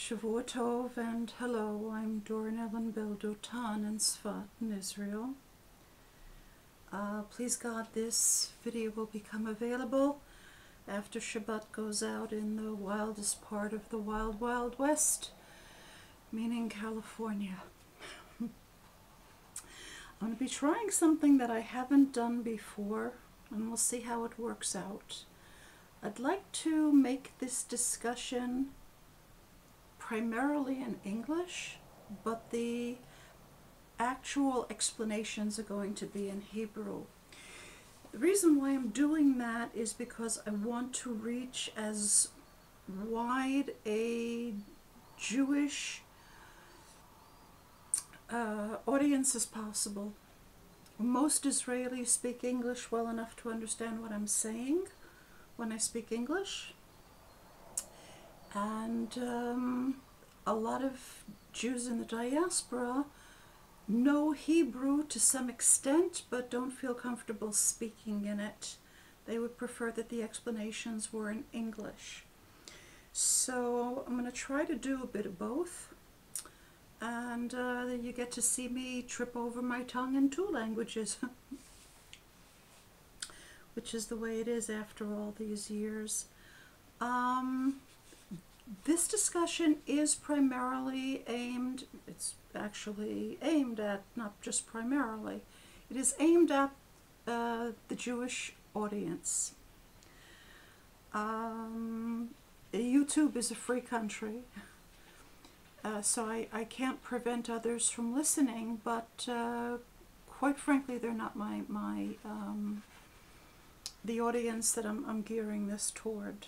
Shavuot and hello, I'm Doran Ellen Beldotan in Sfat in Israel. Please God, this video will become available after Shabbat goes out in the wildest part of the wild, wild west, meaning California. I'm going to be trying something that I haven't done before, and we'll see how it works out. I'd like to make this discussion primarily in English, but the actual explanations are going to be in Hebrew. The reason why I'm doing that is because I want to reach as wide a Jewish audience as possible. Most Israelis speak English well enough to understand what I'm saying when I speak English. And a lot of Jews in the diaspora know Hebrew to some extent, but don't feel comfortable speaking in it. They would prefer that the explanations were in English. So I'm going to try to do a bit of both. And you get to see me trip over my tongue in two languages, which is the way it is after all these years. This discussion is primarily aimed, it's actually aimed at, not just primarily, it is aimed at the Jewish audience. YouTube is a free country, so I can't prevent others from listening, but quite frankly, they're not the audience that I'm gearing this toward.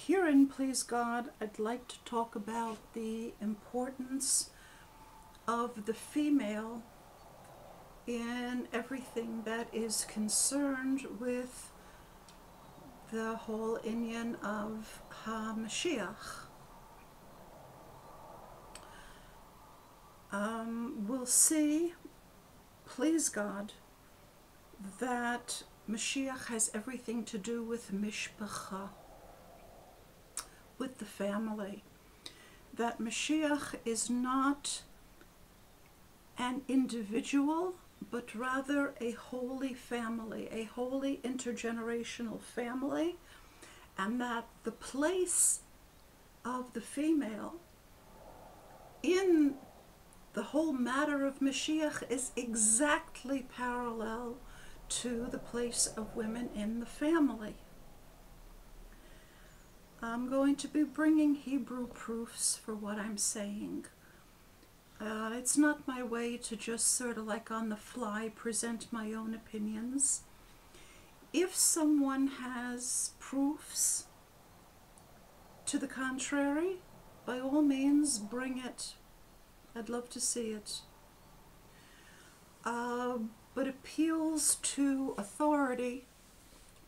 Herein, please God, I'd like to talk about the importance of the female in everything that is concerned with the whole inyan of Mashiach. We'll see, please God, that Mashiach has everything to do with mishpacha, with the family. That Mashiach is not an individual, but rather a holy family, a holy intergenerational family, and that the place of the female in the whole matter of Mashiach is exactly parallel to the place of women in the family. I'm going to be bringing Hebrew proofs for what I'm saying. It's not my way to just sort of like on the fly present my own opinions. If someone has proofs to the contrary, by all means bring it. I'd love to see it. But appeals to authority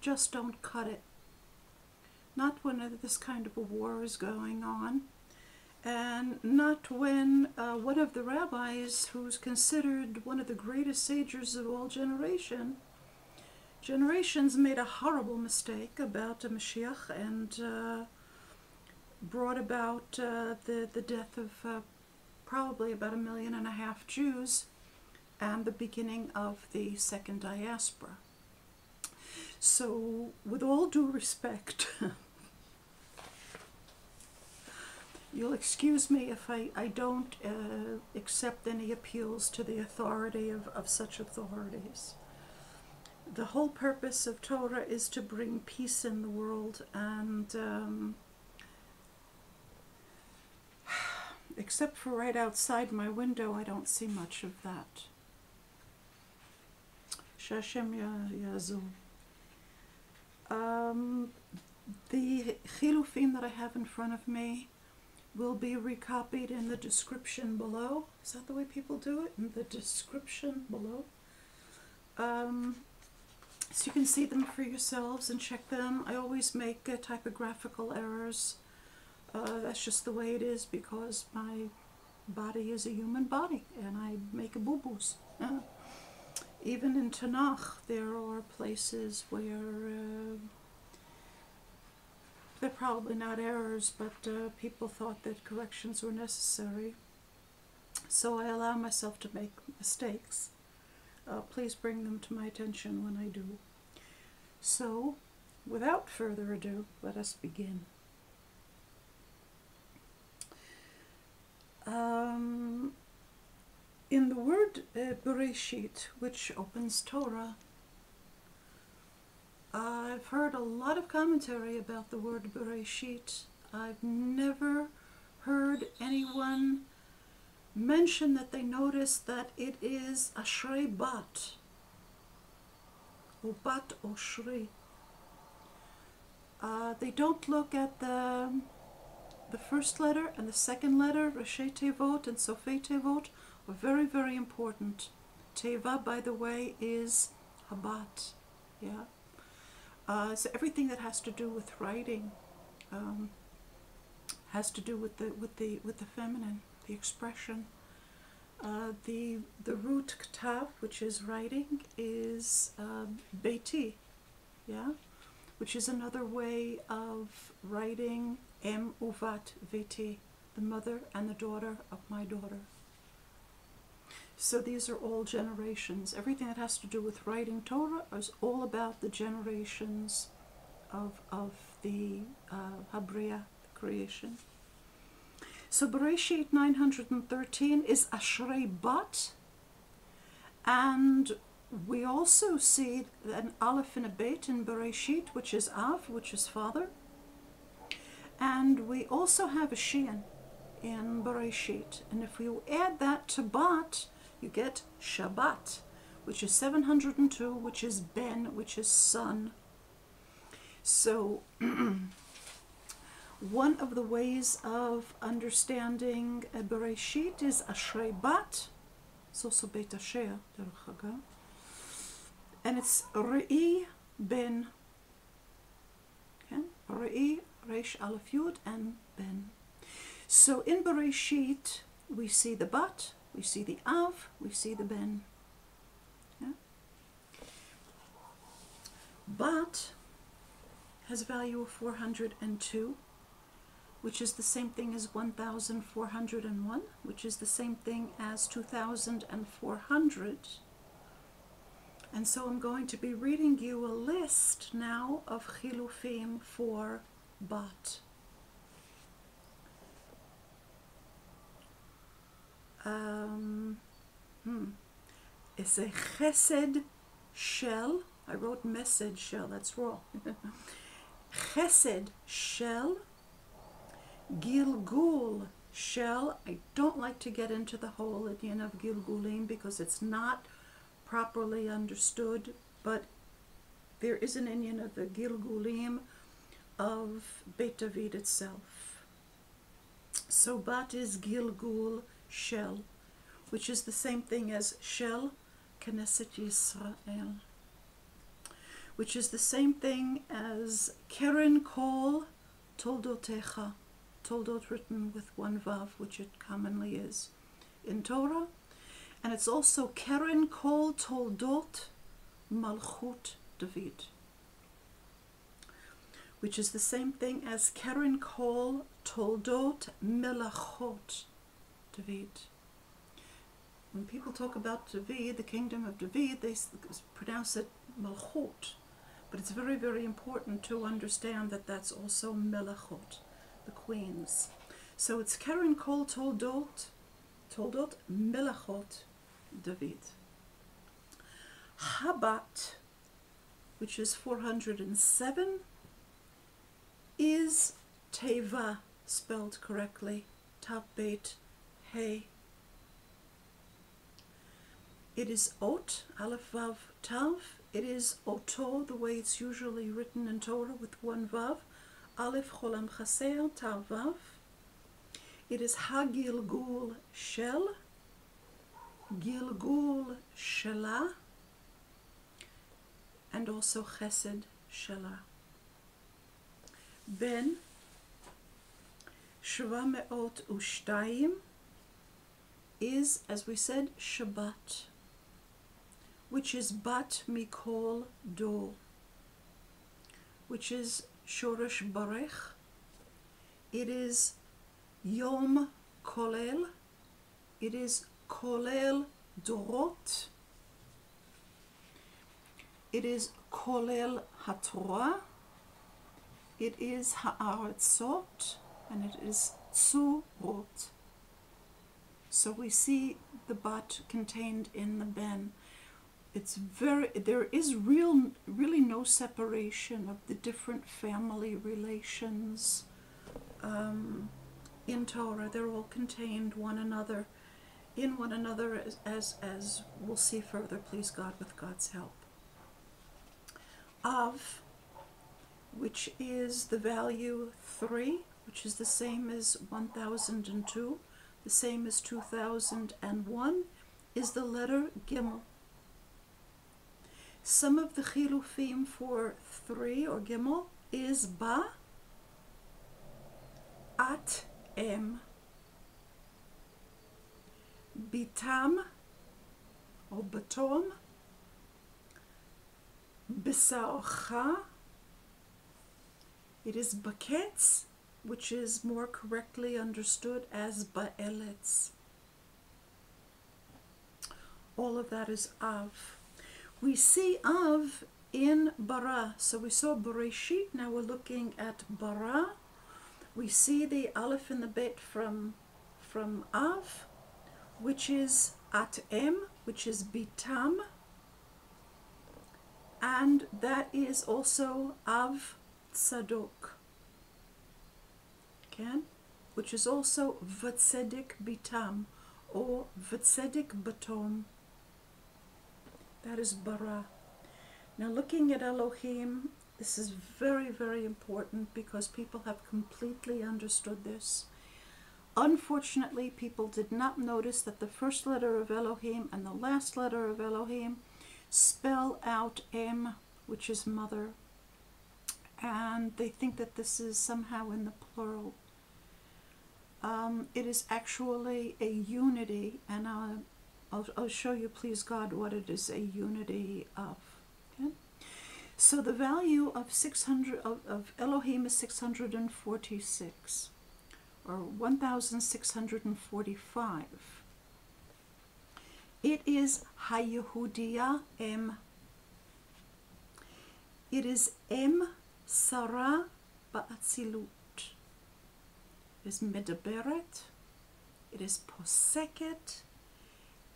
just don't cut it. Not when this kind of a war is going on, and not when one of the rabbis, who's considered one of the greatest sages of all generations, made a horrible mistake about the Mashiach and brought about the death of probably about 1.5 million Jews, and the beginning of the second diaspora. So, with all due respect, you'll excuse me if I don't accept any appeals to the authority of such authorities. The whole purpose of Torah is to bring peace in the world, and except for right outside my window, I don't see much of that. Shashem Yazoo. The chilufim that I have in front of me will be recopied in the description below. Is that the way people do it? In the description below. So you can see them for yourselves and check them. I always make typographical errors. That's just the way it is, because my body is a human body and I make boo-boos. Even in Tanakh, there are places where probably not errors, but people thought that corrections were necessary. So I allow myself to make mistakes. Please bring them to my attention when I do. So, without further ado, let us begin. In the word Berashit, which opens Torah, I've heard a lot of commentary about the word Berashit. I've never heard anyone mention that they noticed that it is Aspect bat, or bat Aspect. They don't look at the first letter and the second letter, Rashei Tevot and Sofei Tevot, are very, very important. Teva, by the way, is Habat. Yeah. So everything that has to do with writing has to do with the feminine, the expression. The root ktav, which is writing, is beiti, yeah, which is another way of writing em uvat veti, the mother and the daughter of my daughter. So these are all generations. Everything that has to do with writing Torah is all about the generations of the Habriya, the creation. So Berashit 913 is Aspect bat, and we also see an aleph and a bet in Berashit, which is Av, which is father, and we also have a Shin in Berashit, and if you add that to bat, you get Shabbat, which is 702, which is Ben, which is son. So one of the ways of understanding Berashit is Aspect bat. It's also Beit Asher, and it's Re'i Ben. Okay? Re'i, Reish Aleph Yud, and Ben. So in Berashit, we see the bat, we see the Av, we see the Ben. Yeah? Bat has a value of 402, which is the same thing as 1401, which is the same thing as 2400. And so I'm going to be reading you a list now of chilufim for bat. It's a chesed shel. I wrote mesed shel, that's wrong. Chesed shel, gilgul shel. I don't like to get into the whole idea of gilgulim because it's not properly understood, but there is an Indian of the gilgulim of Beit David itself. So bat is gilgul shel, which is the same thing as shel Knesset Israel, which is the same thing as keren kol toldotecha, toldot written with one vav, which it commonly is in Torah, and it's also keren kol toldot Mלכות David, which is the same thing as keren kol toldot melachot David. When people talk about David, the kingdom of David, they pronounce it Mלכות, but it's very, very important to understand that that's also Mלכות, the queens. So it's keren kol toldot Mלכות David. Habat, which is 407, is Teva, spelled correctly, Tav Bet Hey. It is Ot, Aleph Vav Tav. It is Oto, the way it's usually written in Torah with one Vav. Aleph Cholam Chaser, Tav Vav. It is Hagilgul Shel, Gilgul Shela, and also Chesed Shela. Ben 702 is, as we said, Shabbat, which is Bat Mikol Do, which is Shoresh Barech, It is Yom Kowel. It is Kowel Dorot. It is Kowel HaTorah. It is Ha'artzot, and it is Tzurot. So we see the bat contained in the ben. There is really no separation of the different family relations in Torah. They're all contained in one another, as we'll see further, please God, with God's help. Av, which is the value 3, which is the same as 1002, the same as 2001, is the letter Gimel. Some of the chilufim for 3 or Gimel is Ba, At, Em, Bitam or Batom, Besarcha. It is Baketz, which is more correctly understood as Ba'eletz. All of that is Av. We see Av in Bara. So we saw Berashit, now we're looking at Bara. We see the Aleph and the Bet from Av, which is At-Em, which is Bitam, and that is also Av Tzadok, okay? Which is also Vatzedik Bitam or Vatzedik Batom. That is Bara. Now looking at Elohim, this is very, very important because people have completely understood this. Unfortunately, people did not notice that the first letter of Elohim and the last letter of Elohim spell out Em, which is mother. And they think that this is somehow in the plural. It is actually a unity, and I'll show you, please God, what it is a unity of. Okay? So the value of 600 of Elohim is 646, or 1645. It is Hayehudiya Em. It is Em Sarah Ba'atzilut. It is Medaberet. It is Poseket.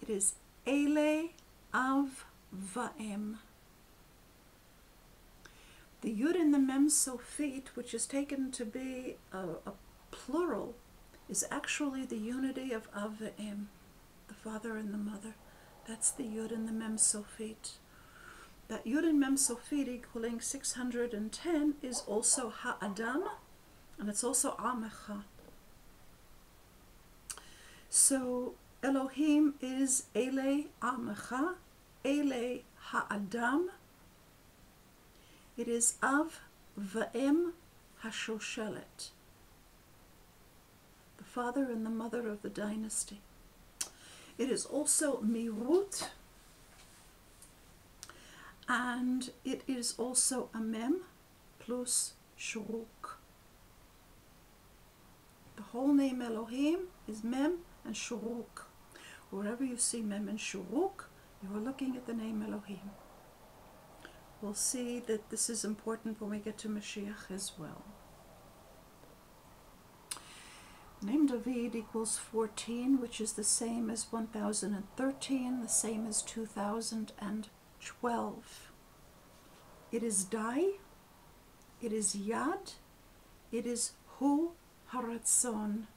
It is Ele Av Va'em. The Yud and the Mem Sofit, which is taken to be a plural, is actually the unity of Av Va'em, the father and the mother. That's the Yud and the Mem Sofit. That Yud and Mem Sofit equaling 610 is also Ha'adam, and it's also Amecha. So Elohim is Ele Amecha, Ele Ha'adam. It is Av Va'em Hashoshelet, the father and the mother of the dynasty. It is also Mirut, and it is also a Mem plus Shuruk. The whole name Elohim is Mem and Shuruk. Wherever you see Mem and Shuruk, you are looking at the name Elohim. We'll see that this is important when we get to Mashiach as well. Name David equals 14, which is the same as 1013, the same as 2012. It is Dai, it is Yad, it is Hu Haratzon.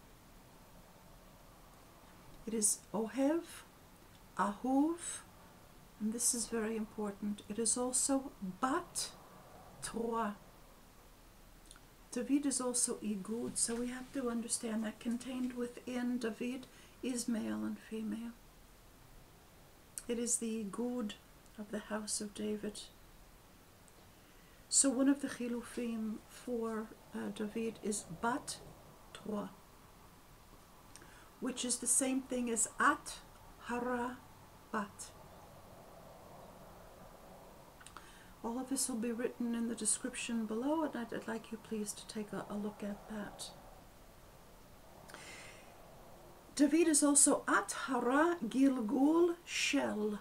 It is Ohev, Ahuv, and this is very important. It is also Bat Torah. David is also Igud, so we have to understand that contained within David is male and female. It is the Igud of the house of David. So one of the chilufim for David is Bat Torah, which is the same thing as At Hara Bat. All of this will be written in the description below, and I'd like you please to take a look at that. David is also At-hara Gilgul Shel.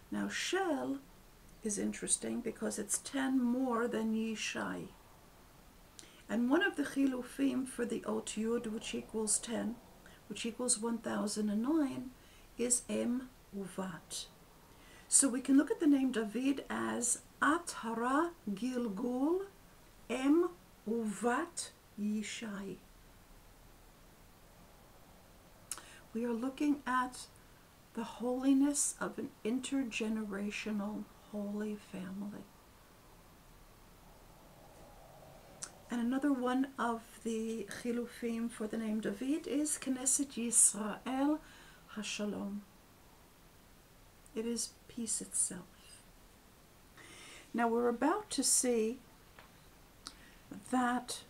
Now Shel is interesting because it's 10 more than Yishai. And one of the chilufim for the Ot Yud, which equals 10, which equals 1009, is Em Uvat. So we can look at the name David as At-hara Gilgul Em Uvat Yishai. We are looking at the holiness of an intergenerational holy family. And another one of the chilufim for the name David is Knesset Yisrael HaShalom. It is peace itself. Now we're about to see that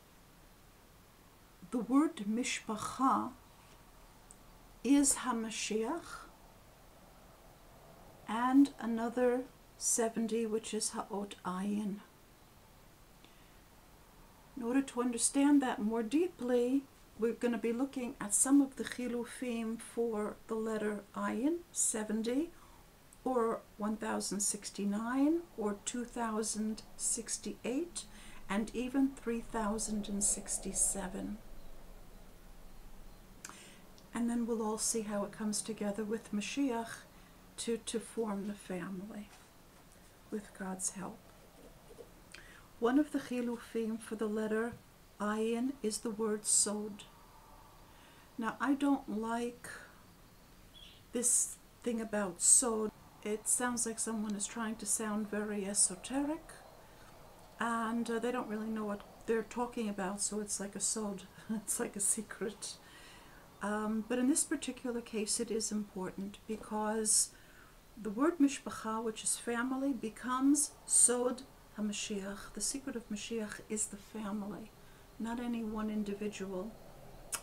the word mishpacha is Hamashiach, and another 70, which is Ha'ot Ayin. In order to understand that more deeply, we're going to be looking at some of the chilufim for the letter Ayin, 70, or 1069, or 2068, and even 3067. And then we'll all see how it comes together with Mashiach to form the family with God's help. One of the chilufim for the letter Ayin is the word sod. Now I don't like this thing about sod. It sounds like someone is trying to sound very esoteric, and they don't really know what they're talking about, so it's like a sod. It's like a secret. But in this particular case it is important because the word mishpacha, which is family, becomes sod HaMashiach. The secret of Mashiach is the family, not any one individual,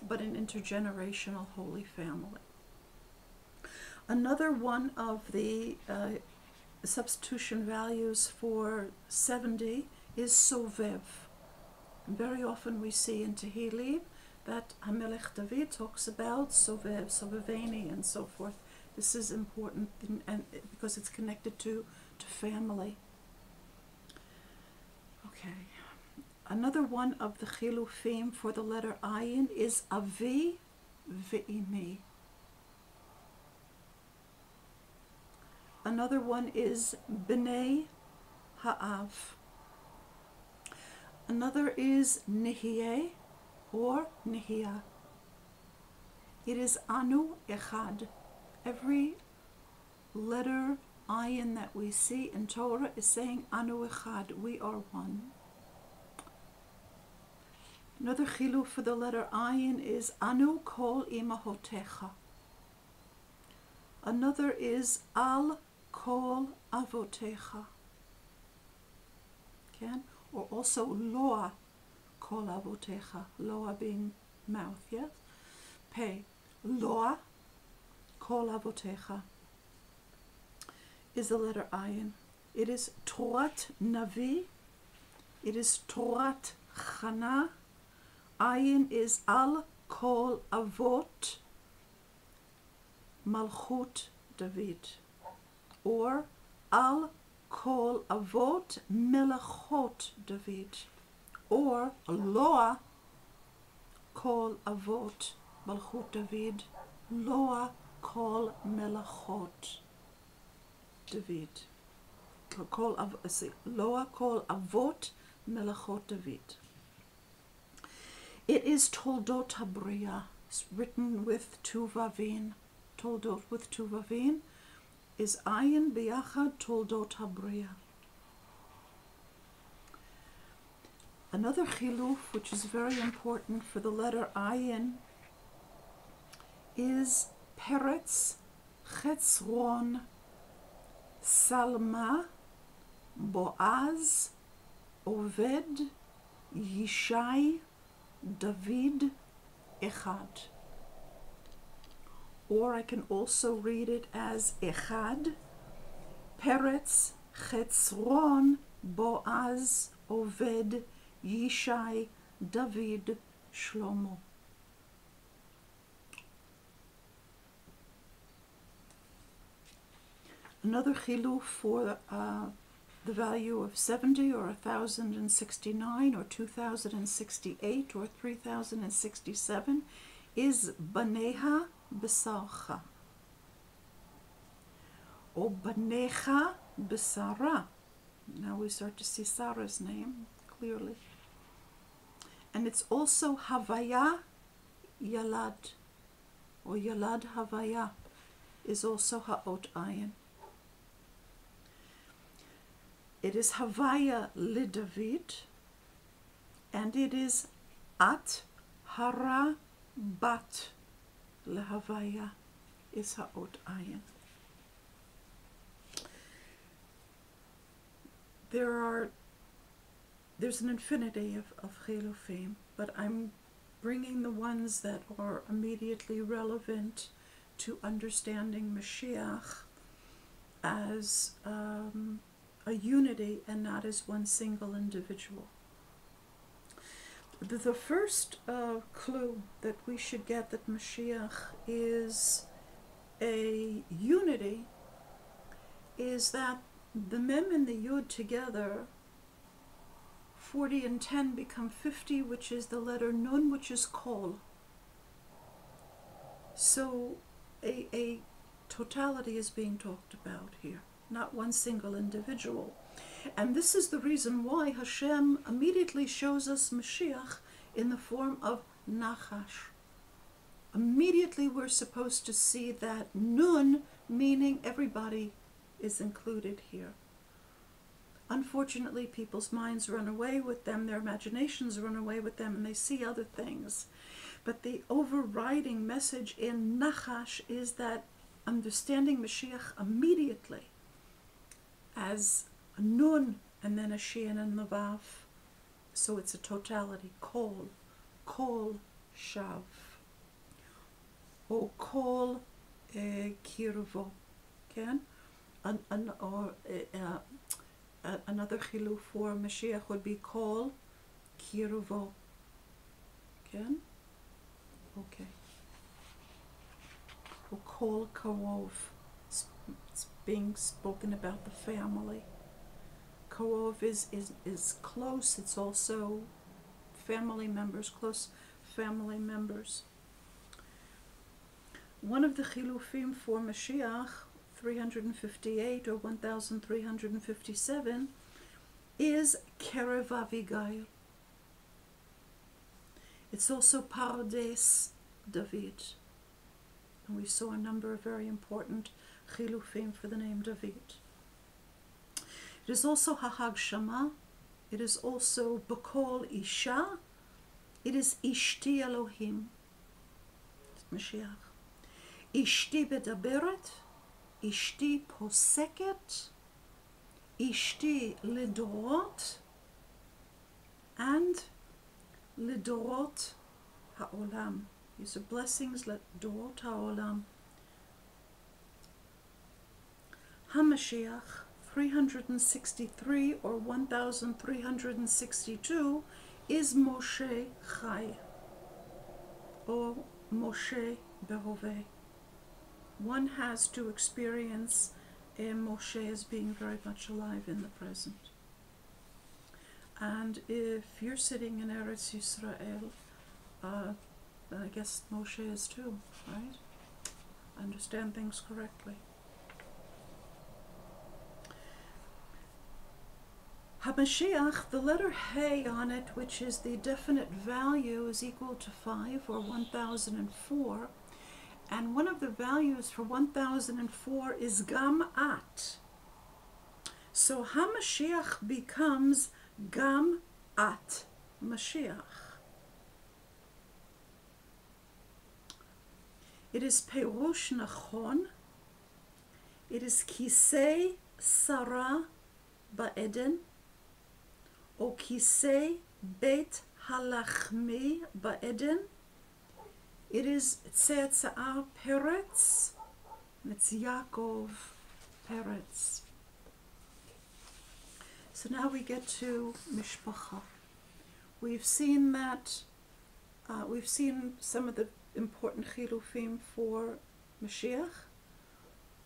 but an intergenerational holy family. Another one of the substitution values for 70 is sovev. And very often we see in Tehillim that HaMelech David talks about sovev, soveveni, and so forth. This is important and because it's connected to family. Okay. Another one of the chilufim for the letter Ayin is avi ve'imi. Another one is bnei ha'av. Another is nihye or nihya. It is anu echad. Every letter ayin that we see in Torah is saying anu echad, we are one. Another chiluf for the letter ayin is anu kol imahotecha. Another is al kol avotecha. Okay? Or also loa kol avotecha. Loa being mouth, yes? Pei. Loa kol avotecha is the letter ayin. It is Torat Navi. It is Torat Chana. Ayin is al kol avot Malchut David, or al kol avot Mlechot David, or loa kol avot Malchut David, loa kol Melechot David. Loa kol avot Melechot David. It is Toldot HaBriya. It's written with two vavin. Toldot with two vavin is ayin biyachad Toldot HaBriya. Another chiluf, which is very important for the letter ayin, is Peretz, Chetzron, Salma, Boaz, Oved, Yishai, David, Echad. Or I can also read it as Echad, Peretz, Chetzron, Boaz, Oved, Yishai, David, Shlomo. Another chiluf for the value of 70 or 1,069 or 2,068 or 3,067 is baneha besarcha or banecha besara. Now we start to see Sarah's name clearly. And it's also Havaya Yalad, or Yalad Havaya is also Ha'ot Ayin. It is Havaya Lidavid, and it is At Hara Bat Lehavaya is Ha'ot Ayin. There's an infinity of chilufim, but I'm bringing the ones that are immediately relevant to understanding Mashiach as a unity and not as one single individual. The first clue that we should get that Mashiach is a unity is that the Mem and the Yud together, 40 and 10 become 50, which is the letter Nun, which is Kol. So a totality is being talked about here, not one single individual. And this is the reason why Hashem immediately shows us Mashiach in the form of Nachash. Immediately we're supposed to see that Nun, meaning everybody is included here. Unfortunately, people's minds run away with them, their imaginations run away with them, and they see other things. But the overriding message in Nachash is that understanding Mashiach immediately as a Nun and then a Shin and a Vav. So it's a totality. Kol, Kol Shav. Or Kol Kirvo. Ken? Another chiluf for Mashiach would be Kol Kirvo. Ken? Okay. Or Kol Karov. It's being spoken about the family. Karov is close. It's also family members, close family members. One of the chilufim for Mashiach, 358 or 1357, is Kerev Avigail. It's also Pardes David. And we saw a number of very important chilufim for the name David. It is also Hahag Shama. It is also Bakol Isha. It is Ishti Elohim. It's Mashiach. Ishti Bedaberet. Ishti Poseket, Ishti Lidorot, and Lidorot Ha'olam. These are blessings, Lidorot Ha'olam. HaMashiach, 363 or 1362, is Moshe Chai, or Moshe Behoveh. One has to experience Moshe as being very much alive in the present. And if you're sitting in Eretz Yisrael, then I guess Moshe is too, right? Understand things correctly. HaMashiach, the letter He on it, which is the definite value, is equal to 5 or 1004. And one of the values for 1004 is Gam At. So HaMashiach becomes Gam At Mashiach. It is Perush Nachon. It is Kisei Sarah Ba'eden, or Kisei Beit Halachmi Ba'eden. It is Tzetza'ah Peretz, and it's Yaakov Peretz. So now we get to Mishpacha. We've seen that, we've seen some of the important chilufim for Mashiach.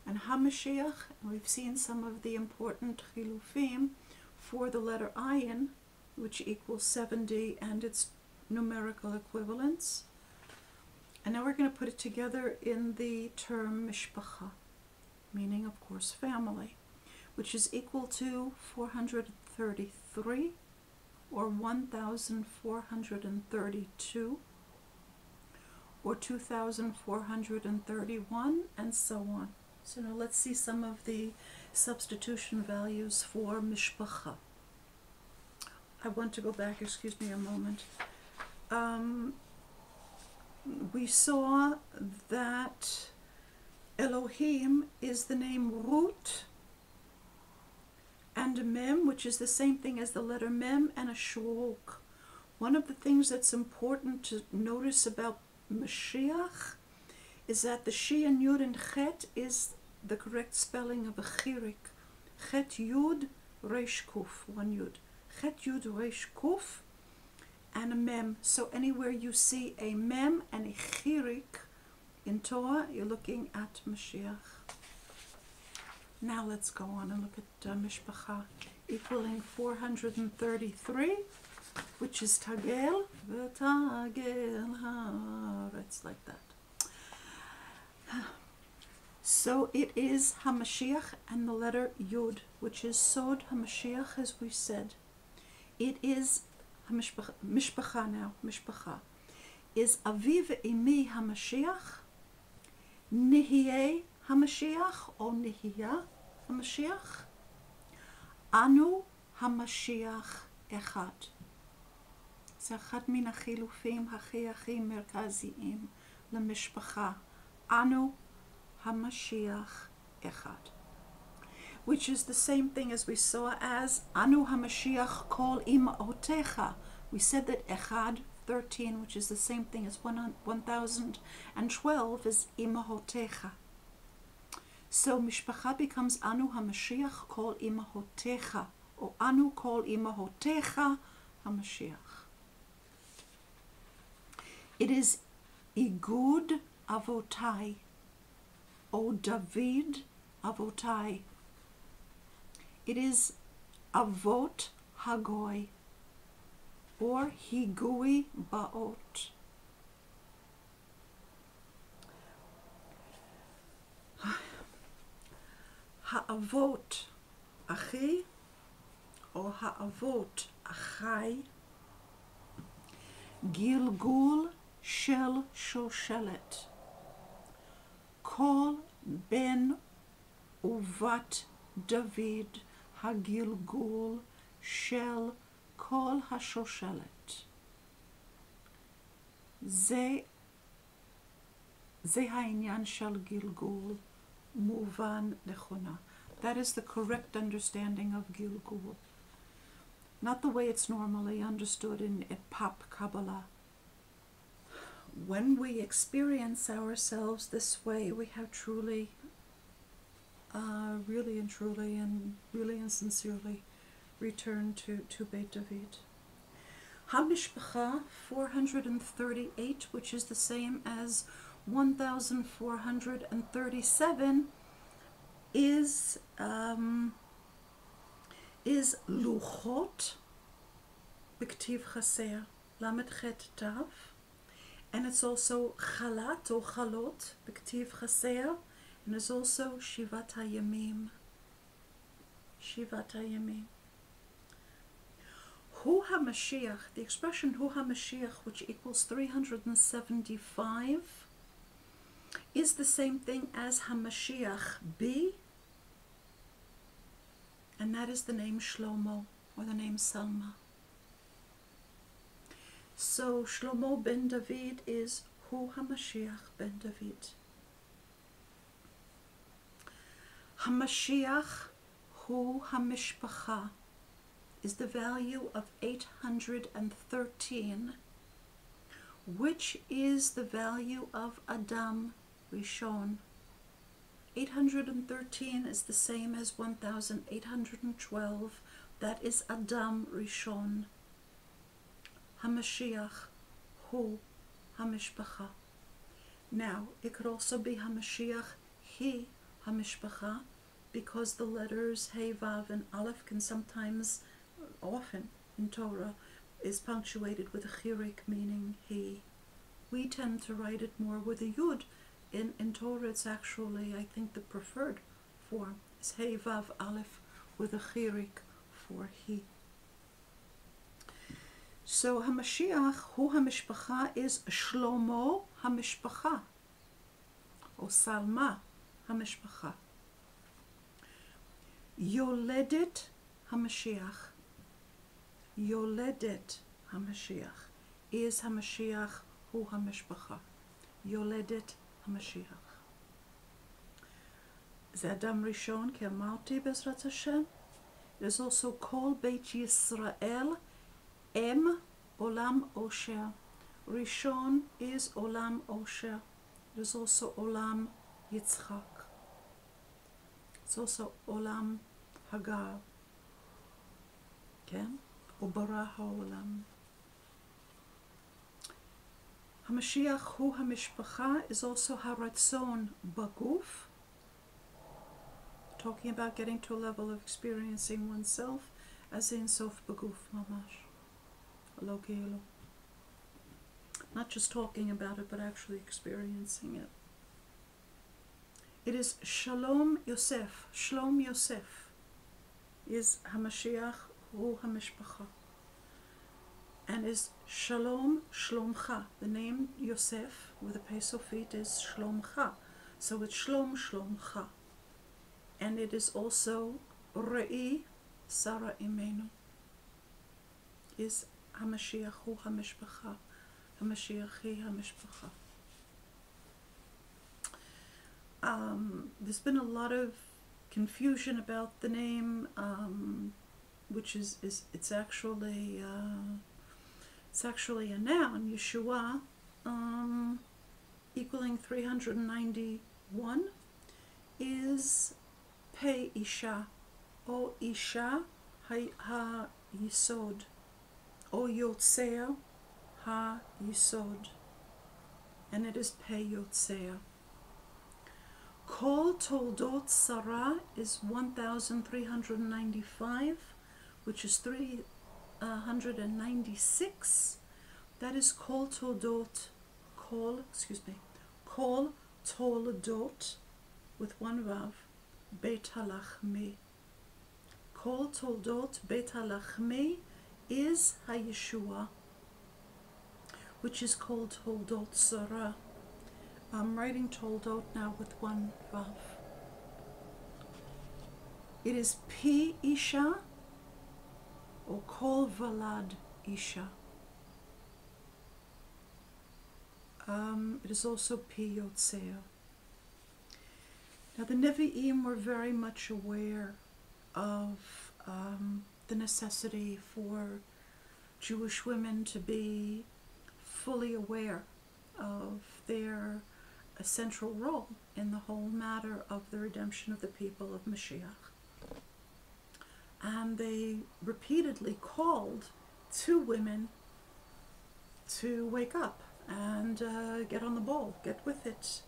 And HaMashiach, we've seen some of the important chilufim for the letter ayin, which equals 70 and its numerical equivalents. And now we're going to put it together in the term mishpacha, meaning, of course, family, which is equal to 433 or 1,432 or 2,431 and so on. So now let's see some of the substitution values for mishpacha. I want to go back, excuse me a moment. We saw that Elohim is the name root and a mem, which is the same thing as the letter mem, and a shuruk. One of the things that's important to notice about Mashiach is that the Shi and Yud and Chet is the correct spelling of a chirik. Chet Yud Resh Kuf, one Yud. Chet Yud Resh Kuf and a mem. So anywhere you see a mem and a chirik in Torah, you're looking at Mashiach. Now let's go on and look at mishpacha, equaling 433, which is tagel, v'tagel haaretz, like that. So it is HaMashiach and the letter Yud, which is Sod HaMashiach, as we said. It is mishpacha now, mishpacha. Is Avi ve'imi HaMashiach, Nihiyeh HaMashiach, or Nihiyah HaMashiach, Anu HaMashiach Echad. זה אחד מן החילופים הכי מרכזיים למשפחה. אנו המשיח אחד. Which is the same thing as we saw as Anu HaMashiach Kol Ima'otecha. We said that Echad, 13, which is the same thing as 1012, is Ima'otecha. So Mishpacha becomes Anu HaMashiach Kol Ima'otecha, or Anu Kol Ima'otecha HaMashiach. It is Igud Avotai, or David Avotai. It is Avot Hagoy, or Higui Baot. Ha'avot Achi, or Ha'avot Achai, Gilgul Shel Shoshelet, Kol Ben Uvat David Hagilgul Shel Kol HaShoshelet. זה העניין של גלגול מובן נכונה. That is the correct understanding of Gilgul. Not the way it's normally understood in Pop Kabbalah. When we experience ourselves this way, we have truly, really and truly and really and sincerely returned to Beit David. HaMishpacha 438, which is the same as 1437, is Luchot B'ktiv Chaser Lamed Chet Tav, and it's also Chalat or Chalot B'ktiv Chaser, and it's also Shivat HaYamim. Shivat HaYamim. Hu HaMashiach, the expression Hu HaMashiach, which equals 375, is the same thing as HaMashiach B, and that is the name Shlomo, or the name Salma. So Shlomo ben David is Hu HaMashiach ben David. HaMashiach Hu HaMishpacha is the value of 813, which is the value of Adam Rishon. 813 is the same as 1812. That is Adam Rishon. HaMashiach Hu HaMishpacha. Now, it could also be HaMashiach He הממשפחה, because the letters Hey, Vav, and Aleph can sometimes, often in Torah, is punctuated with a chirik, meaning he. We tend to write it more with a yud. In Torah, it's actually, I think, the preferred form is Hey, Vav, Aleph with a chirik for he. So Hamashiach, hu hamishpacha, is Shlomo hamishpacha, or Salma hamishpacha. Yoledet Hamashiach, Yoledet Hamashiach, is Hamashiach hu hamishpacha. Yoledet Hamashiach. זה אדם ראשון, כי אמרתי בעזרת השם. It is also called Beit Yisrael, Em Olam Osher. Rishon is Olam Osher. It is also Olam Yitzchak. It's also Olam Hagar. כן? וברה העולם. המשיח הוא המשפחה is also הרצון בגוף. Talking about getting to a level of experiencing oneself as in sof baguf mamash. Lo כאילו. Not just talking about it, but actually experiencing it. It is Shalom Yosef. Shalom Yosef is Hamashiach hu hamishpacha. And is Shalom Shlomcha. The name Yosef with a pei sofit is Shlomcha. So it's Shlom Shlomcha. And it is also Re'i Sarah Imenu. Is Hamashiach hu hamishpacha. Hamashiach hi hamishpacha. There's been a lot of confusion about the name, which is it's actually a noun, Yeshua, equaling 391, is Pei Isha, O Isha ha Yisod, O Yotzer ha Yisod, and it is Pei Yotzer. Kol Toldot Sarah is 1395, which is 396. That is Kol Toldot, Kol Toldot, with one vav, Beit HaLachmi. Kol Toldot Beit HaLachmi is HaYeshua, which is called Toldot Sarah. I'm writing Toldot now with one vav. It is Pi Isha or Kol Valad Isha. It is also Pi Yotzer. Now the Nevi'im were very much aware of the necessity for Jewish women to be fully aware of their central role in the whole matter of the redemption of the people of Mashiach. And they repeatedly called to women to wake up and get on the ball, get with it.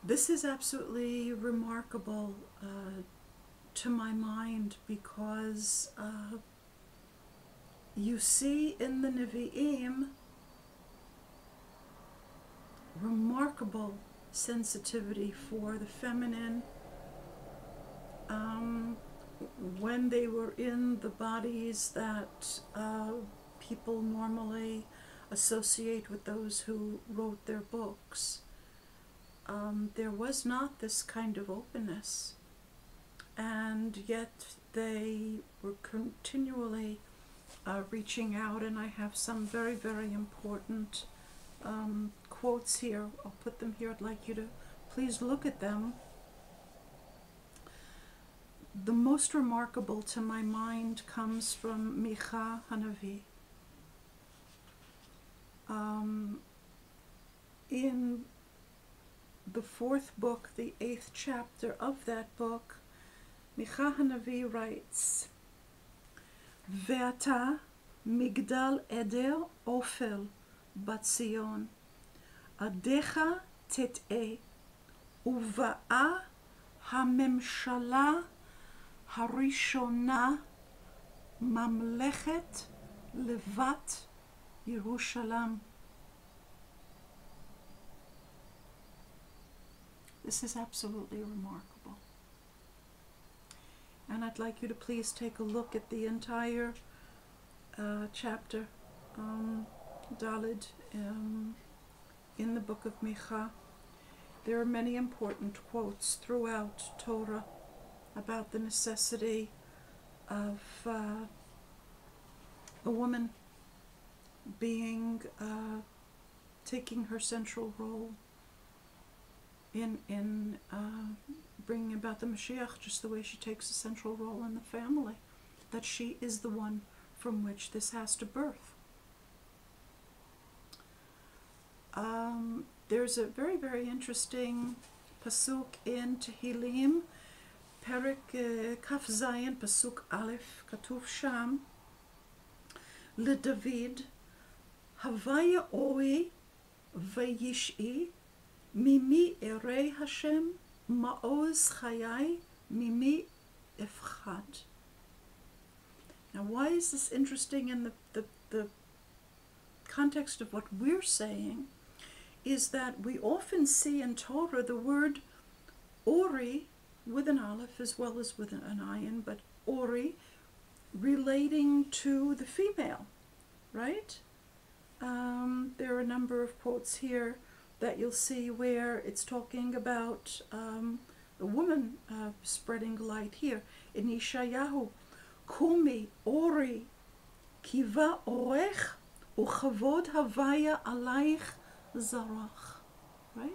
This is absolutely remarkable to my mind, because you see in the Nevi'im remarkable sensitivity for the feminine when they were in the bodies that people normally associate with those who wrote their books. There was not this kind of openness, and yet they were continually reaching out, and I have some very, very important quotes here. I'll put them here. I'd like you to please look at them. The most remarkable to my mind comes from Micha Hanavi. In the 4th book, the 8th chapter of that book, Micha Hanavi writes, Ve'ata migdal eder ofel bat Zion, עדיך תטעה, ובאה הממשלה הראשונה, ממלכת לבת ירושלים. This is absolutely remarkable. And I'd like you to please take a look at the entire chapter, Daled, in the book of Micha. There are many important quotes throughout Torah about the necessity of a woman being, taking her central role in bringing about the Mashiach, just the way she takes a central role in the family, that she is the one from which this has to birth. There's a very, very interesting pasuk in Tehillim, Perek Kaf Zayin, pasuk Aleph, katuv sham, LeDavid, Havaya Oi Vayish'i, Mimi Erei Hashem, Ma'oz Chayai, Mimi Efchad. Now, why is this interesting in the context of what we're saying? Is that we often see in Torah the word Ori with an Aleph as well as with an ayin, but Ori relating to the female, right? There are a number of quotes here that you'll see where it's talking about a woman spreading light here. In Yeshayahu, Kumi Ori Kiva Orech Uchavod Havaya Alaich Zarach, right?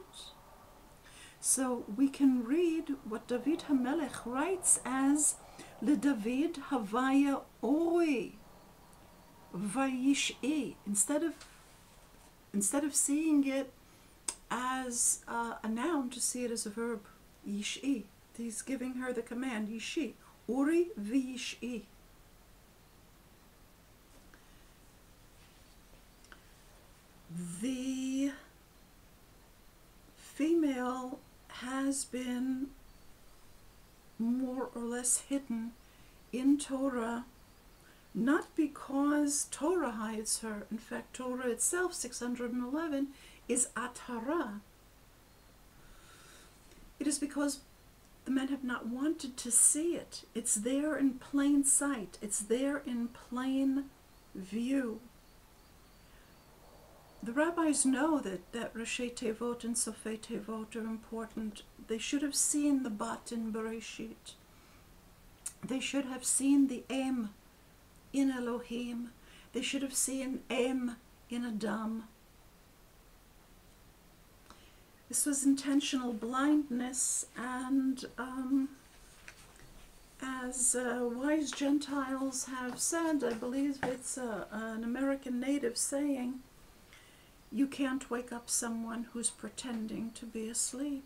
So we can read what David HaMelech writes as LeDavid Havaya Ori Vayish'i, instead of seeing it as a noun, to see it as a verb, Yish'i. He's giving her the command, Yish'i, Ori Vayish'i. The female has been more or less hidden in Torah, not because Torah hides her. In fact, Torah itself, 611, is atara. It is because the men have not wanted to see it. It's there in plain sight. It's there in plain view. The rabbis know that Rashi Tevot and Sofei Tevot are important. They should have seen the bat in Beraishit. They should have seen the em in Elohim. They should have seen em in Adam. This was intentional blindness, and as wise Gentiles have said, I believe it's an American native saying, you can't wake up someone who's pretending to be asleep.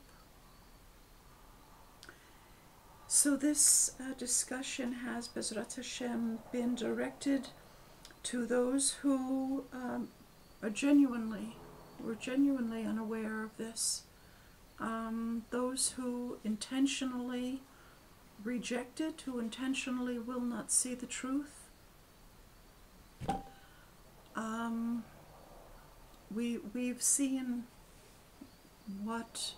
So this discussion has, Bezrat Hashem, been directed to those who were genuinely unaware of this, those who intentionally reject it, who intentionally will not see the truth. We've seen what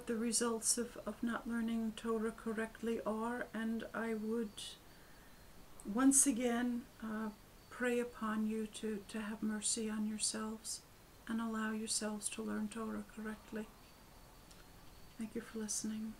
the results of not learning Torah correctly are, and I would once again pray upon you to have mercy on yourselves and allow yourselves to learn Torah correctly. Thank you for listening.